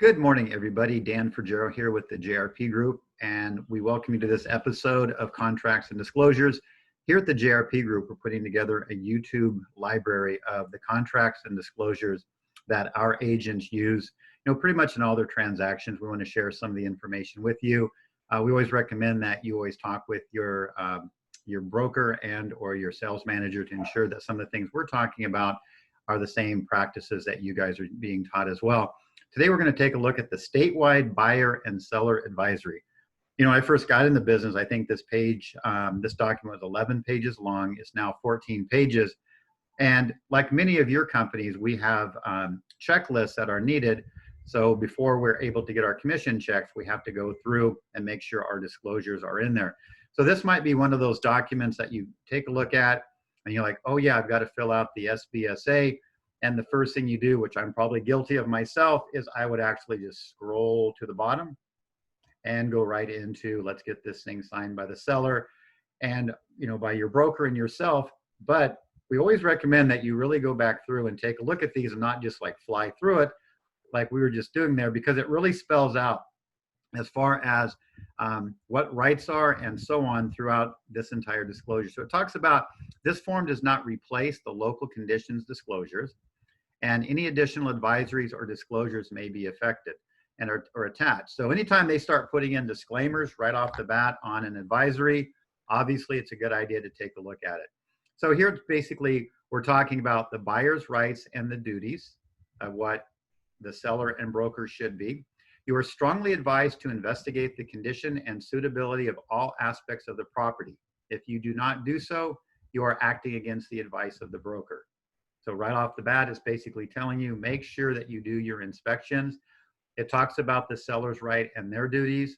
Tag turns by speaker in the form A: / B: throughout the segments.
A: Good morning, everybody. Dan Fergero here with the JRP Group, and we welcome you to this episode of Contracts and Disclosures. Here at the JRP Group, we're putting together a YouTube library of the contracts and disclosures that our agents use, pretty much in all their transactions. We want to share some of the information with you. We always recommend that you always talk with your broker and or your sales manager to ensure that some of the things we're talking about are the same practices that you guys are being taught as well. Today, we're going to take a look at the statewide buyer and seller advisory. When I first got in the business, I think this document was 11 pages long. It's now 14 pages. And like many of your companies, we have checklists that are needed. So before we're able to get our commission checks, we have to go through and make sure our disclosures are in there. So this might be one of those documents that you take a look at and you're like, oh yeah, I've got to fill out the SBSA. And the first thing you do, which I'm probably guilty of myself, is I would actually just scroll to the bottom and go right into, let's get this thing signed by the seller and by your broker and yourself. But we always recommend that you really go back through and take a look at these and not just like fly through it like we were just doing there, because it really spells out as far as what rights are and so on throughout this entire disclosure. So it talks about this form does not replace the local conditions disclosures, and any additional advisories or disclosures may be affected and are attached. So anytime they start putting in disclaimers right off the bat on an advisory, obviously it's a good idea to take a look at it. So here basically we're talking about the buyer's rights and the duties of what the seller and broker should be. You are strongly advised to investigate the condition and suitability of all aspects of the property. If you do not do so, you are acting against the advice of the broker. So right off the bat, it's basically telling you, make sure that you do your inspections. It talks about the seller's right and their duties,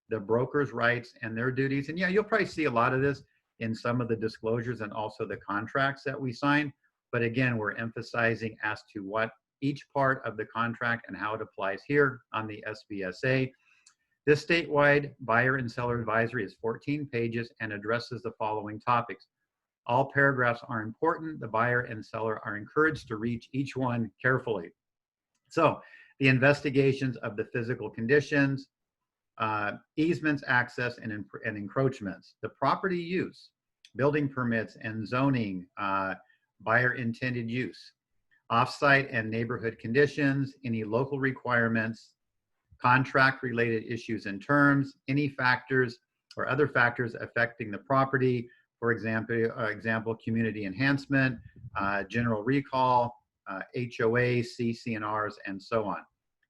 A: the broker's rights and their duties. And yeah, you'll probably see a lot of this in some of the disclosures and also the contracts that we sign. But again, we're emphasizing as to what each part of the contract and how it applies here on the SBSA. This statewide buyer and seller advisory is 14 pages and addresses the following topics. All paragraphs are important. The buyer and seller are encouraged to read each one carefully. So the investigations of the physical conditions, easements, access, and encroachments, the property use, building permits and zoning, buyer intended use, off-site and neighborhood conditions, any local requirements, contract-related issues and terms, any factors or other factors affecting the property. For example, community enhancement, general recall, HOA, CC&Rs, and so on.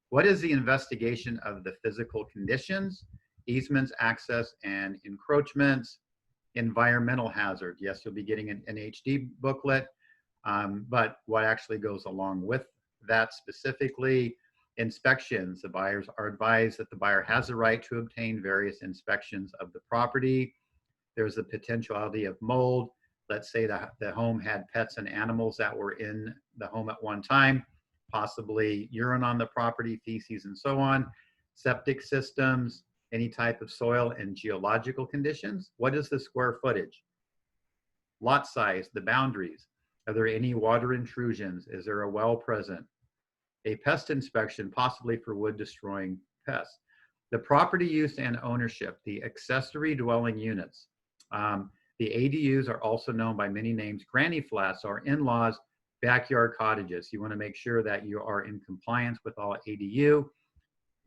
A: What is the investigation of the physical conditions, easements, access, and encroachments, environmental hazard? Yes, you'll be getting an HD booklet, but what actually goes along with that specifically, inspections. The buyers are advised that the buyer has the right to obtain various inspections of the property. There's the potentiality of mold. Let's say the home had pets and animals that were in the home at one time, possibly urine on the property, feces, and so on. Septic systems, any type of soil and geological conditions. What is the square footage? Lot size, the boundaries. Are there any water intrusions? Is there a well present? A pest inspection, possibly for wood destroying pests. The property use and ownership, the accessory dwelling units. The ADUs are also known by many names. Granny flats or in-laws, backyard cottages. You want to make sure that you are in compliance with all ADU.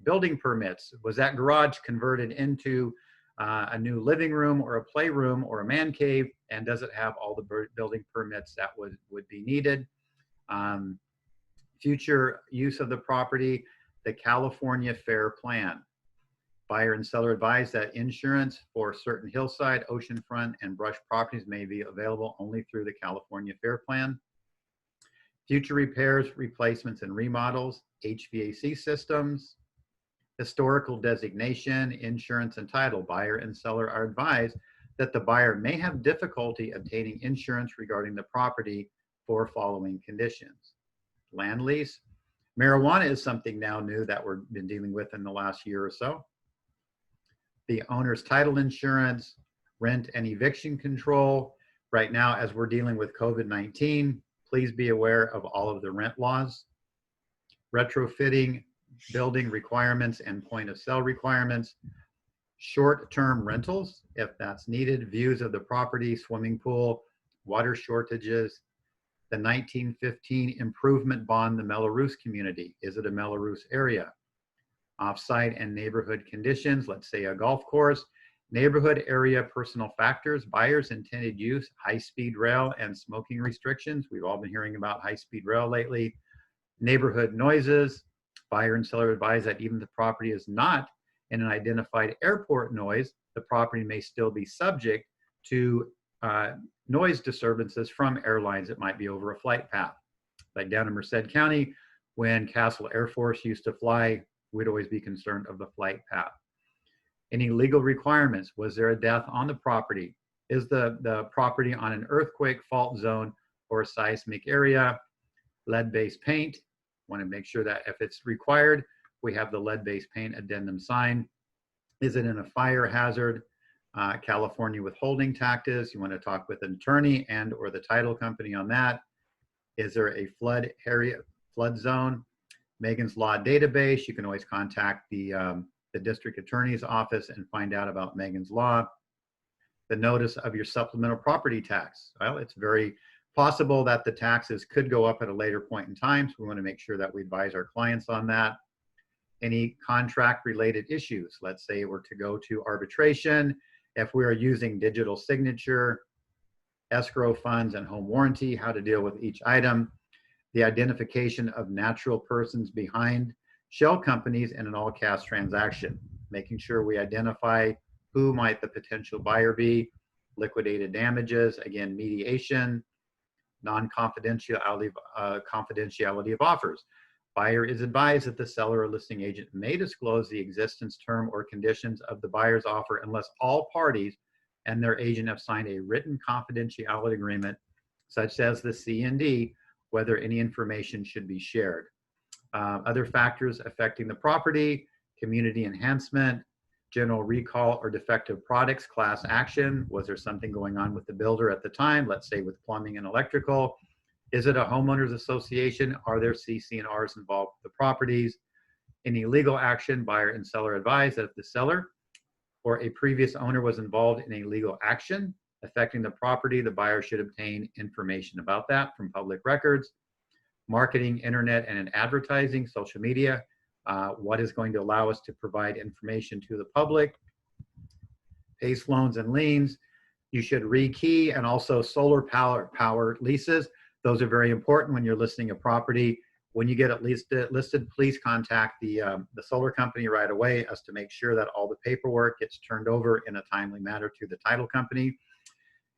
A: Building permits. Was that garage converted into a new living room or a playroom or a man cave? And does it have all the building permits that would be needed? Future use of the property, the California Fair Plan. Buyer and seller advise that insurance for certain hillside, oceanfront, and brush properties may be available only through the California Fair Plan. Future repairs, replacements, and remodels, HVAC systems, historical designation, insurance, and title. Buyer and seller are advised that the buyer may have difficulty obtaining insurance regarding the property for following conditions. Land lease. Marijuana is something now new that we've been dealing with in the last year or so. The owner's title insurance, rent and eviction control. Right now, as we're dealing with COVID-19, please be aware of all of the rent laws. Retrofitting building requirements and point of sale requirements, short-term rentals, if that's needed, views of the property, swimming pool, water shortages, the 1915 improvement bond, the Mello-Roos community. Is it a Mello-Roos area? Off-site and neighborhood conditions, let's say a golf course, neighborhood area personal factors, buyers' intended use, high-speed rail and smoking restrictions. We've all been hearing about high-speed rail lately. Neighborhood noises, buyer and seller advise that even if the property is not in an identified airport noise, the property may still be subject to noise disturbances from airlines that might be over a flight path. Like down in Merced County, when Castle Air Force used to fly, we'd always be concerned of the flight path. Any legal requirements? Was there a death on the property? Is the property on an earthquake fault zone or a seismic area? Lead-based paint. Want to make sure that if it's required, we have the lead-based paint addendum sign. Is it in a fire hazard? California withholding taxes. You want to talk with an attorney and or the title company on that. Is there a flood area, flood zone? Megan's Law database. You can always contact the district attorney's office and find out about Megan's Law. The notice of your supplemental property tax. Well, it's very possible that the taxes could go up at a later point in time, so we want to make sure that we advise our clients on that. Any contract related issues, let's say we're to go to arbitration, if we are using digital signature, escrow funds and home warranty, how to deal with each item, the identification of natural persons behind shell companies in an all cash transaction, making sure we identify who might the potential buyer be, liquidated damages, again, mediation, non-confidentiality confidentiality of offers. Buyer is advised that the seller or listing agent may disclose the existence, term, or conditions of the buyer's offer unless all parties and their agent have signed a written confidentiality agreement, such as the C&D, whether any information should be shared. Other factors affecting the property, community enhancement, general recall or defective products, class action. Was there something going on with the builder at the time? Let's say with plumbing and electrical. Is it a homeowners association? Are there CC&Rs involved with the properties? Any legal action, buyer and seller advise that if the seller or a previous owner was involved in a legal action affecting the property, the buyer should obtain information about that from public records. Marketing, internet, and advertising, social media, what is going to allow us to provide information to the public. PACE loans and liens, you should rekey, and also solar power leases. Those are very important when you're listing a property. When you get it listed, please contact the solar company right away as to make sure that all the paperwork gets turned over in a timely manner to the title company.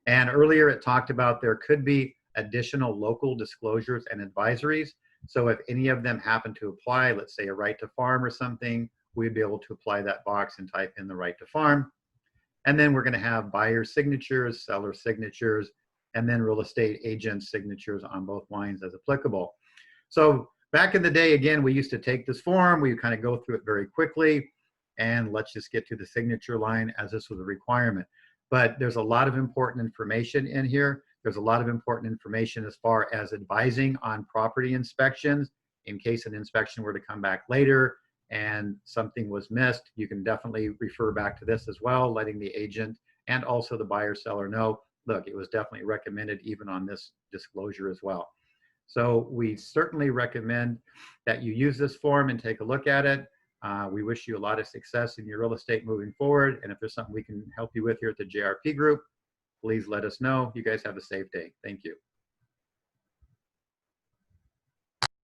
A: And earlier it talked about there could be additional local disclosures and advisories. So if any of them happen to apply, let's say a right to farm or something, we'd be able to apply that box and type in the right to farm. And then we're going to have buyer signatures, seller signatures, and then real estate agent signatures on both lines as applicable. So back in the day, again, we used to take this form, we kind of go through it very quickly, and let's just get to the signature line as this was a requirement. But there's a lot of important information in here. There's a lot of important information as far as advising on property inspections. In case an inspection were to come back later and something was missed, you can definitely refer back to this as well, letting the agent and also the buyer seller know, look, it was definitely recommended even on this disclosure as well. So we certainly recommend that you use this form and take a look at it. We wish you a lot of success in your real estate moving forward. And if there's something we can help you with here at the JRP Group, please let us know. You guys have a safe day. Thank you.